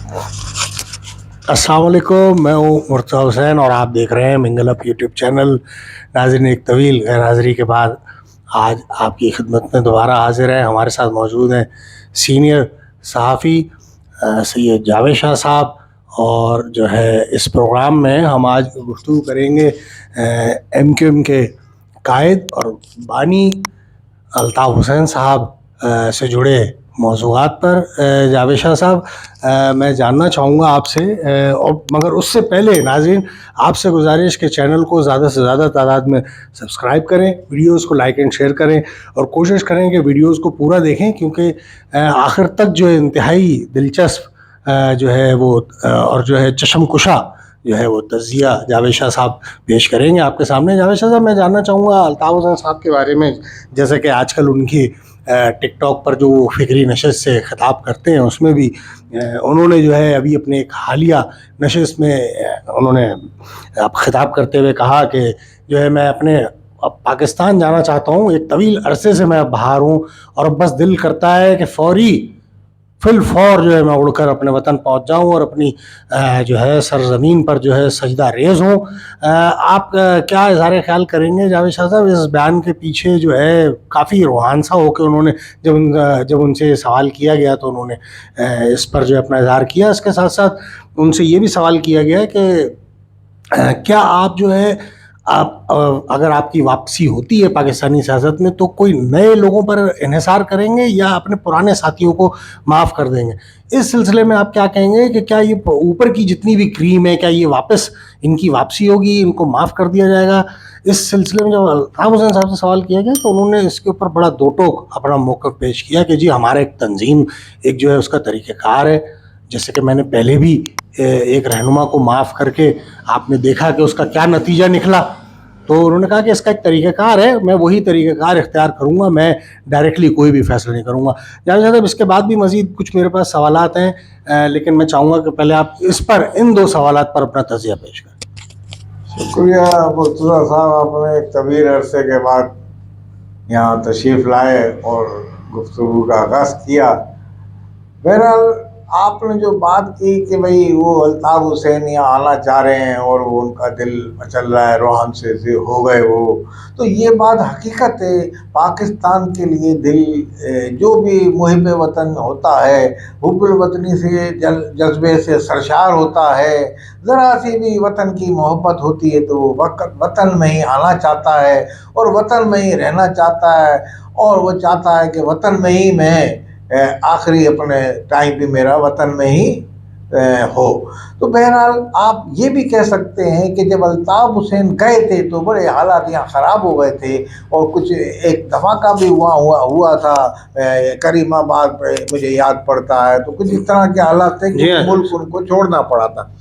अस्सलाम वालेकुम, मैं हूँ मुर्तज़ा हुसैन और आप देख रहे हैं मिंगल अप यूट्यूब चैनल। नाज़रीन, एक तवील गैर हाज़िरी के बाद आज आपकी खिदमत में दोबारा हाज़िर है। हमारे साथ मौजूद हैं सीनियर सहाफ़ी सैयद जावेद शाह साहब, और जो है इस प्रोग्राम में हम आज गुफ्तगू करेंगे MQM के कायद और बानी अल्ताफ़ हुसैन साहब से जुड़े मौज़ूआत पर। जावेद शाह साहब, मैं जानना चाहूँगा आपसे, और मगर उससे पहले नाज़रीन आपसे गुजारिश कि चैनल को ज़्यादा से ज़्यादा तादाद में सब्सक्राइब करें, वीडियोस को लाइक एंड शेयर करें और कोशिश करें कि वीडियोस को पूरा देखें, क्योंकि आखिर तक जो है इंतहाई दिलचस्प जो है वो और जो है चश्मकुशा जो है वो तज़िया जावेद शाह साहब पेश करेंगे आपके सामने। जावेद शाह साहब, मैं जानना चाहूँगा अल्ताफ़ हुसैन साहब के बारे में, जैसे कि आजकल उनकी टिकटॉक पर जो वो फ़िक्री नशस्त से ख़िताब करते हैं, उसमें भी उन्होंने जो है अभी अपने एक हालिया नशस्त में उन्होंने अब ख़िताब करते हुए कहा कि जो है मैं अपने अब पाकिस्तान जाना चाहता हूँ, एक तवील अरसे से मैं बाहर हूँ और अब बस दिल करता है कि फ़ौरी फिल फौर जो है मैं उड़कर अपने वतन पहुंच जाऊं और अपनी जो है सरजमीन पर जो है सजदा रेज़ हूँ। आप क्या इज़हार ख्याल करेंगे जावेद शाह साहब, इस बयान के पीछे जो है काफ़ी रूहान सा होकर उन्होंने जब उनसे सवाल किया गया तो उन्होंने इस पर जो है अपना इज़हार किया। इसके साथ साथ उनसे ये भी सवाल किया गया है कि क्या आप जो है आप अगर आपकी वापसी होती है पाकिस्तानी सियासत में तो कोई नए लोगों पर इन्हिसार करेंगे या अपने पुराने साथियों को माफ़ कर देंगे? इस सिलसिले में आप क्या कहेंगे कि क्या ये ऊपर की जितनी भी क्रीम है, क्या ये वापस इनकी वापसी होगी, इनको माफ़ कर दिया जाएगा? इस सिलसिले में जब अल्ताफ़ हुसैन साहब से सवाल किया गया तो उन्होंने इसके ऊपर बड़ा दो टोक अपना मौक़िफ़ पेश किया कि जी हमारा एक तंजीम एक जो है उसका तरीक़ेकार है। जैसे कि मैंने पहले भी एक रहनुमा को माफ़ करके आपने देखा कि उसका क्या नतीजा निकला, तो उन्होंने कहा कि इसका एक तरीक़ाकार है, मैं वही तरीक़ाकार इख्तियार करूँगा, मैं डायरेक्टली कोई भी फ़ैसला नहीं करूँगा। जावेद साहब, इसके बाद भी मज़ीद कुछ मेरे पास सवालात हैं, लेकिन मैं चाहूँगा कि पहले आप इस पर इन दो सवालात पर अपना तज़िया पेश करें। शुक्रिया मुर्तज़ा साहब, आपने एक तवील अरसे के बाद यहाँ तशरीफ़ लाए और गुफ्तगू का आगाज़ किया। बहरहाल आपने जो बात की कि भाई वो अल्ताफ़ हुसैन यहाँ आना चाह रहे हैं और वो उनका दिल मचल रहा है, रोहन से हो गए वो, तो ये बात हकीकत है। पाकिस्तान के लिए दिल जो भी मुहिब वतन होता है, हुब्बुल वतनी से जज्बे से सरशार होता है, ज़रा सी भी वतन की मोहब्बत होती है तो वो वतन में ही आना चाहता है और वतन में ही रहना चाहता है, और वो चाहता है कि वतन में ही मैं आखिरी अपने टाइम भी मेरा वतन में ही हो। तो बहरहाल आप ये भी कह सकते हैं कि जब अल्ताफ़ हुसैन गए थे तो बड़े हालात यहाँ ख़राब हो गए थे, और कुछ एक धमाका भी हुआ था करीमाबाद पे, मुझे याद पड़ता है। तो कुछ इस तरह के हालात थे कि मुल्क उनको छोड़ना पड़ा था।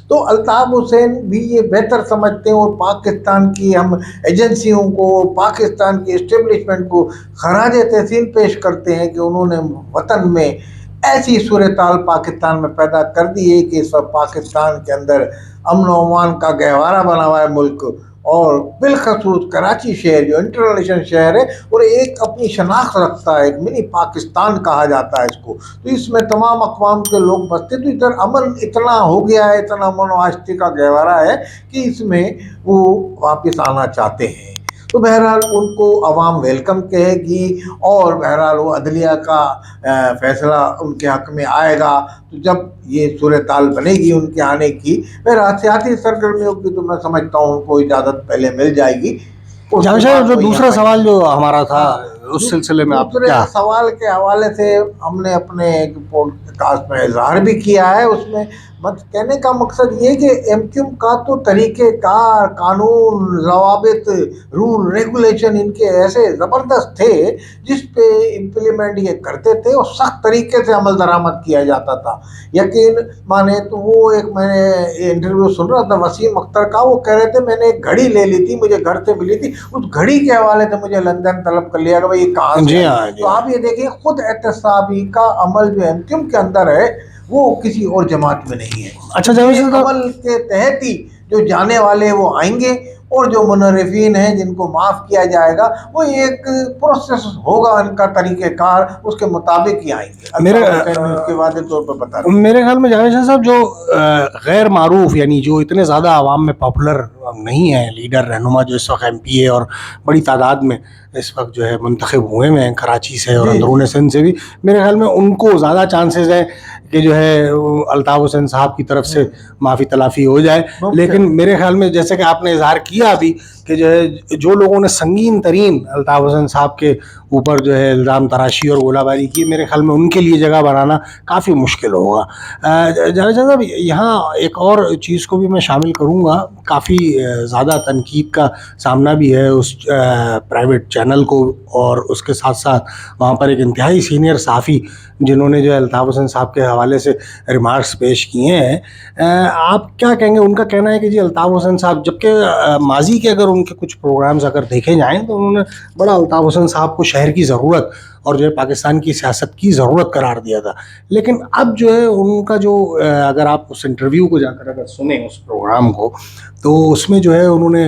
तो अल्ताफ़ हुसैन भी ये बेहतर समझते हैं और पाकिस्तान की हम एजेंसियों को, पाकिस्तान की इस्टेब्लिशमेंट को खराज तहसीन पेश करते हैं कि उन्होंने वतन में ऐसी सूरत-हाल पाकिस्तान में पैदा कर दी है कि इस वक्त पाकिस्तान के अंदर अमन व अमान का गहवारा बना हुआ है मुल्क, और बिलखसूस कराची शहर जो इंटरनेशनल शहर है और एक अपनी शनाख्त रखता है, एक मिनी पाकिस्तान कहा जाता है इसको। तो इसमें तमाम अक़वाम के लोग बसते, तो इधर अमन इतना हो गया है, इतना अमन व आश्ती का गहवारा है कि इसमें वो वापस आना चाहते हैं। तो बहरहाल उनको अवाम वेलकम कहेगी, और बहरहाल वो अदलिया का फ़ैसला उनके हक़ में आएगा। तो जब ये सूरत-हाल बनेगी उनके आने की, बहरहाल सियासी सरगर्मियों की तो मैं समझता हूँ उनको इजाज़त पहले मिल जाएगी। जावेद साहब, जो दूसरा सवाल जो हमारा था उस सिलसिले में आप क्या? सवाल के हवाले से हमने अपने एक पॉडकास्ट में इजहार भी किया है। उसमें कहने का मकसद ये कि MQM का तो तरीक़ेकार, कानून, ज़वाबित, रूल रेगुलेशन इनके ऐसे ज़बरदस्त थे जिस पे इम्प्लीमेंट ये करते थे और सख्त तरीके से अमल दरामद किया जाता था। यकीन माने तो वो एक मैंने इंटरव्यू सुन रहा था वसीम अख्तर का, वो कह रहे थे मैंने एक घड़ी ले ली थी, मुझे घर से मिली थी, उस घड़ी के हवाले से मुझे लंदन तलब कर लिया कि भाई ये कहाँ से है। तो आप ये देखिए, खुद एहतसाबी का अमल जो MQM के अंदर है वो किसी और जमात में नहीं है। अच्छा जावेद साहब, अमल के तहत ही जो जाने वाले वो आएंगे, اور جو منحرفین ہیں جن کو معاف کیا جائے گا وہ ایک پروسیس ہوگا، ان کا طریقہ کار اس کے مطابق ہی آئیں گے۔ اس کے واضح طور پر بتا دیں، میرے خیال میں جاوید شاہ صاحب جو غیر معروف یعنی جو اتنے زیادہ عوام میں پاپولر نہیں ہیں لیڈر رہنما جو اس وقت ایم پی اے اور بڑی تعداد میں اس وقت جو ہے منتخب ہوئے ہیں کراچی سے اور اندرون سندھ سے بھی، میرے خیال میں ان کو زیادہ چانسز ہیں کہ جو ہے الطاف حسین صاحب کی طرف سے معافی تلافی ہو جائے۔ لیکن میرے خیال میں جیسے کہ آپ نے اظہار کیا ابھی کہ جو ہے جو لوگوں نے سنگین ترین الطاف حسین صاحب کے اوپر جو ہے الزام تراشی اور گولہ باری کی، میرے خیال میں ان کے لیے جگہ بنانا کافی مشکل ہوگا۔ جاوید شاہ صاحب یہاں ایک اور چیز کو بھی میں شامل کروں گا، کافی زیادہ تنقید کا سامنا بھی ہے اس پرائیویٹ چینل کو، اور اس کے ساتھ ساتھ وہاں پر ایک انتہائی سینئر صحافی جنہوں نے جو ہے الطاف حسین صاحب کے حوالے سے ریمارکس پیش کیے ہیں۔ آپ کیا کہیں گے؟ ان کا کہنا ہے کہ جی الطاف حسین صاحب، جبکہ ماضی کے اگر ان کے کچھ پروگرامز اگر دیکھے جائیں تو انہوں نے بڑا الطاف حسین صاحب کو شہر کی ضرورت اور جو ہے پاکستان کی سیاست کی ضرورت قرار دیا تھا، لیکن اب جو ہے ان کا جو اگر آپ اس انٹرویو کو جا کر اگر سنیں اس پروگرام کو، تو اس میں جو ہے انہوں نے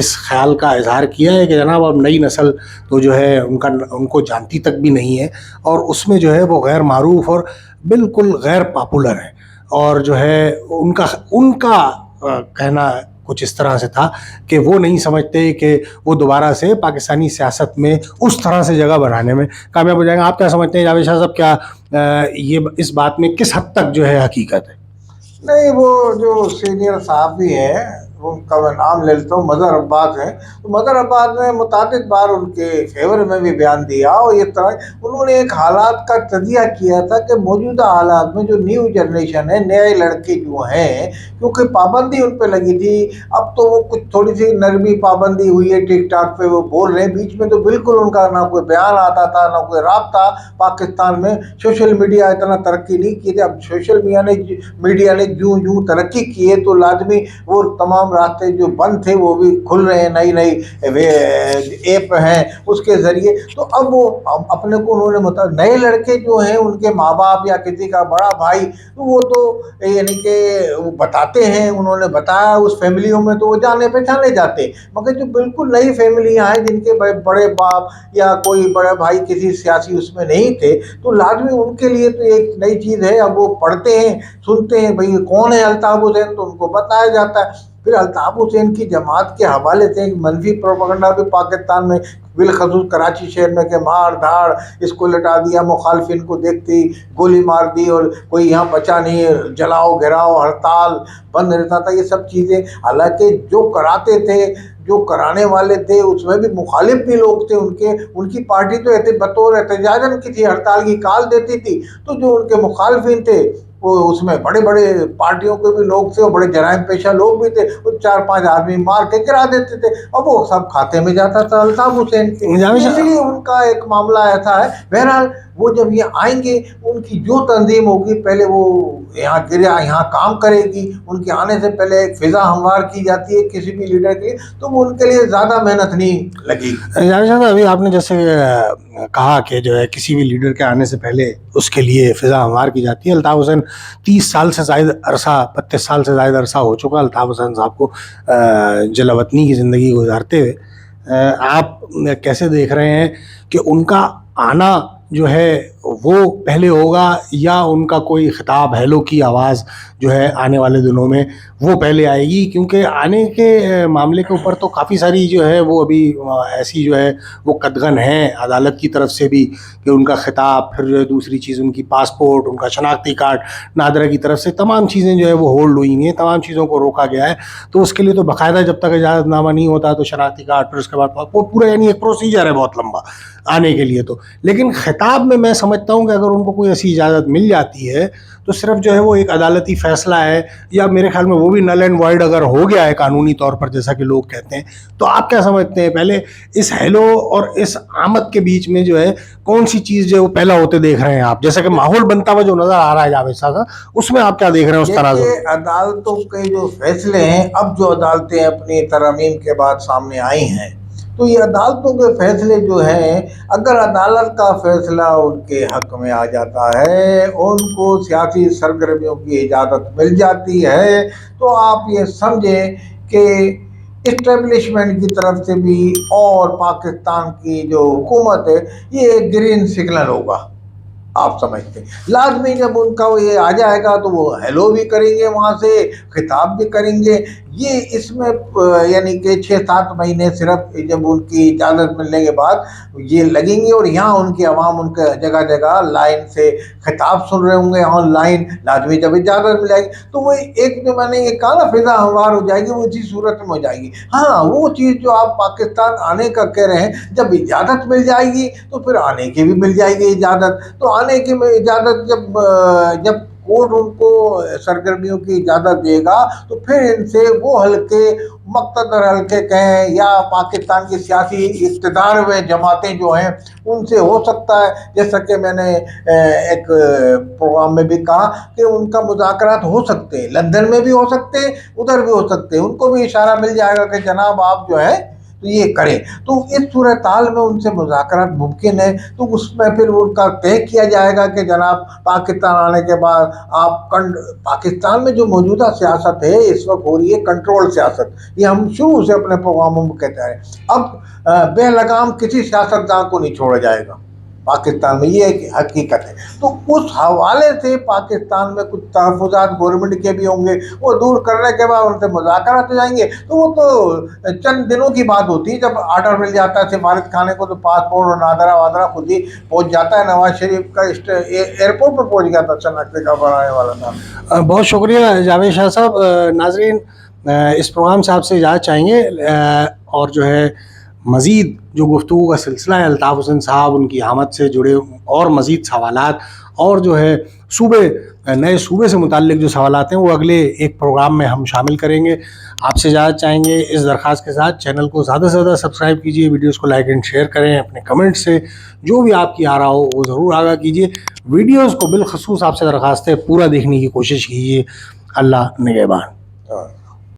اس خیال کا اظہار کیا ہے کہ جناب اب نئی نسل تو جو ہے ان کو جانتی تک بھی نہیں ہے، اور اس میں جو ہے وہ غیر معروف اور بالکل غیر پاپولر ہے، اور جو ہے ان کا کہنا کچھ اس طرح سے تھا کہ وہ نہیں سمجھتے کہ وہ دوبارہ سے پاکستانی سیاست میں اس طرح سے جگہ بنانے میں کامیاب ہو جائیں گے۔ آپ کیا سمجھتے ہیں جاوید شاہ صاحب، کیا یہ اس بات میں کس حد تک جو ہے حقیقت ہے؟ نہیں، وہ جو سینئر صحافی ہیں ان کا میں نام لے لیتا ہوں، مظہر عباس ہیں، تو مظہر عباس نے متعدد بار ان کے فیور میں بھی بیان دیا، اور یہ طرح انہوں نے ایک حالات کا تجزیہ کیا تھا کہ موجودہ حالات میں جو نیو جنریشن ہے، نئے لڑکے جو ہیں، کیونکہ پابندی ان پہ لگی تھی، اب تو وہ کچھ تھوڑی سی نرمی پابندی ہوئی ہے، ٹک ٹاک پہ وہ بول رہے ہیں، بیچ میں تو بالکل ان کا نہ کوئی بیان آتا تھا نہ کوئی رابطہ۔ پاکستان میں سوشل میڈیا اتنا ترقی نہیں کی تھی، اب سوشل میڈیا نے جو ترقی کی ہے تو لازمی وہ تمام راستے جو بند تھے وہ بھی کھل رہے ہیں، نئی ایپ ہیں اس کے ذریعے، تو اب وہ اپنے کو انہوں نے نئے لڑکے جو ہیں ان کے ماں باپ یا کسی کا بڑا بھائی وہ تو یعنی کہ وہ بتاتے ہیں، انہوں نے بتایا اس فیملیوں میں تو وہ جانے پہچانے جاتے، مگر جو بالکل نئی فیملیاں ہیں جن کے بڑے باپ یا کوئی بڑے بھائی کسی سیاسی اس میں نہیں تھے، تو لازمی ان کے لیے تو ایک نئی چیز ہے۔ اب وہ پڑھتے ہیں، سنتے ہیں بھئی کون ہے الطاف حسین، تو ان کو بتایا جاتا ہے۔ پھر الطاف حسین کی جماعت کے حوالے سے ایک منفی پروپیگنڈا بھی پاکستان میں بالخصوص کراچی شہر میں کہ مار دھاڑ، اس کو لٹا دیا، مخالفین کو دیکھتے ہی گولی مار دی، اور کوئی یہاں بچا نہیں، جلاؤ گھراؤ ہڑتال بند رہتا تھا، یہ سب چیزیں۔ حالانکہ جو کراتے تھے، جو کرانے والے تھے، اس میں بھی مخالف بھی لوگ تھے ان کی پارٹی تو بطور احتجاجاً کی تھی، ہڑتال کی کال دیتی تھی، تو جو ان کے مخالفین تھے وہ اس میں بڑے بڑے پارٹیوں کے بھی لوگ تھے اور بڑے جرائم پیشہ لوگ بھی تھے، وہ 4-5 آدمی مار کے گرا دیتے تھے، اور وہ سب کھاتے میں جاتا تھا الطاف حسین کے، اس لیے ان کا ایک معاملہ ایسا ہے۔ بہرحال وہ جب یہ آئیں گے، ان کی جو تنظیم ہوگی، پہلے وہ یہاں کام کرے گی، ان کے آنے سے پہلے ایک فضا ہموار کی جاتی ہے کسی بھی لیڈر کے لیے، تو وہ ان کے لیے زیادہ محنت نہیں لگی۔ جاوید صاحب ابھی آپ نے جیسے کہا کہ جو ہے کسی بھی لیڈر کے آنے سے پہلے اس کے لیے فضا ہموار کی جاتی ہے، الطاف حسین 30 سال سے زائد عرصہ 32 سال سے زائد عرصہ ہو چکا الطاف حسین صاحب کو جلا وطنی کی زندگی گزارتے ہوئے، آپ کیسے دیکھ رہے ہیں کہ ان کا آنا جو ہے وہ پہلے ہوگا، یا ان کا کوئی خطاب ہیلو کی آواز جو ہے آنے والے دنوں میں وہ پہلے آئے گی؟ کیونکہ آنے کے معاملے کے اوپر تو کافی ساری جو ہے وہ ابھی ایسی جو ہے وہ قدغن ہیں عدالت کی طرف سے بھی، کہ ان کا خطاب، پھر جو ہے دوسری چیز ان کی پاسپورٹ، ان کا شناختی کارڈ نادرہ کی طرف سے، تمام چیزیں جو ہے وہ ہولڈ ہوئی ہیں، تمام چیزوں کو روکا گیا ہے، تو اس کے لیے تو باقاعدہ جب تک اجازت نامہ نہیں ہوتا تو شناختی کارڈ، پھر اس کے بعد وہ پورا یعنی ایک پروسیجر ہے بہت لمبا آنے کے لیے تو۔ لیکن خطاب میں سمجھتا ہوں کہ اگر ان کو کوئی ایسی اجازت مل جاتی ہے تو صرف جو ہے وہ ایک عدالتی فیصلہ ہے، یا میرے خیال میں وہ بھی نل اینڈ وائڈ اگر ہو گیا ہے قانونی طور پر جیسا کہ لوگ کہتے ہیں، تو آپ کیا سمجھتے ہیں پہلے اس ہیلو اور اس آمد کے بیچ میں جو ہے کون سی چیز جو ہے وہ پہلا ہوتے دیکھ رہے ہیں آپ؟ جیسا کہ ماحول بنتا ہوا جو نظر آ رہا ہے جاوید صاحب، اس میں آپ کیا دیکھ رہے ہیں اس طرح؟ عدالتوں کے جو فیصلے ہیں، اب جو عدالتیں اپنی ترامیم کے بعد سامنے آئی ہیں، تو یہ عدالتوں کے فیصلے جو ہیں، اگر عدالت کا فیصلہ ان کے حق میں آ جاتا ہے، ان کو سیاسی سرگرمیوں کی اجازت مل جاتی ہے، تو آپ یہ سمجھیں کہ इस्टेब्लिशमेंट की तरफ से भी और पाकिस्तान की जो हुकूमत है, ये एक ग्रीन सिग्नल होगा। आप समझते हैं, लाजमी जब उनका वो ये आ जाएगा तो वो हेलो भी करेंगे, वहाँ से खिताब भी करेंगे। ये इसमें यानी कि 6-7 महीने सिर्फ जब उनकी इजाज़त मिलने के बाद ये लगेंगे, और यहाँ उनकी आवाम उनके जगह जगह लाइन से खिताब सुन रहे होंगे ऑनलाइन। लाजमी जब इजाज़त मिल जाएगी तो वो एक जो मैंने ये कहा ना, फिजा हमवार हो जाएगी, वो इसी सूरत में हो जाएगी। हाँ, वो चीज़ जो आप पाकिस्तान आने का कह रहे हैं, जब इजाज़त मिल जाएगी तो फिर आने की भी मिल जाएगी इजाज़त। तो आने की इजाज़त जब कोर्ट उनको सरगर्मियों की इजाज़त देगा तो फिर इनसे वो हल्के मक्तदर हल्के कहें या पाकिस्तान की सियासी इक़्तिदार में जमातें जो हैं उनसे हो सकता है, जैसा कि मैंने एक प्रोग्राम में भी कहा कि उनका मुज़ाकरात हो सकते हैं, लंदन में भी हो सकते हैं, उधर भी हो सकते हैं। उनको भी इशारा मिल जाएगा कि जनाब आप जो है तो ये करें। तो इस सूरत हाल में उनसे मुज़ाकरात मुमकिन है। तो उसमें फिर उनका तय किया जाएगा कि जनाब पाकिस्तान आने के बाद आप पाकिस्तान में जो मौजूदा सियासत है इस वक्त हो रही है कंट्रोल सियासत, ये हम शुरू से अपने प्रोग्रामों में कहते हैं। अब बेलगाम किसी सियासतदान को नहीं छोड़ा जाएगा पाकिस्तान में, ये एक हकीकत है। तो उस हवाले से पाकिस्तान में कुछ तहफ़्फ़ुज़ात गवर्नमेंट के भी होंगे, वो दूर करने के बाद उनसे मुज़ाकरात हो जाएंगे। तो वो तो चंद दिनों की बात होती है, जब आर्डर मिल जाता है सिफारत खाने को तो पासपोर्ट और नादरा वादरा खुद ही पहुँच जाता है। नवाज शरीफ का एयरपोर्ट पर पहुँच गया था, शनाख्ती का बनाने वाला था। बहुत शुक्रिया जावेद शाह साहब। नाजरीन, इस प्रोग्राम से आपसे इजाज़त चाहेंगे, और जो है मज़ीद जो गुफ्तगू का सिलसिला है अल्ताफ़ हुसैन साहब उनकी आमद से जुड़े और मज़ीद सवालात, और जो है नए सूबे से मुताल्लिक़ जो सवालात हैं वो अगले एक प्रोग्राम में हम शामिल करेंगे। आपसे इजाज़त चाहेंगे इस दरख्वास्त के साथ, चैनल को ज़्यादा से ज़्यादा सब्सक्राइब कीजिए, वीडियोज़ को लाइक एंड शेयर करें, अपने कमेंट से जो भी आपकी आ रहा हो वो ज़रूर आगाह कीजिए। वीडियोज़ को बिलखसूस आपसे दरख्वास्त है पूरा देखने की कोशिश कीजिए। अल्लाह निगहबान।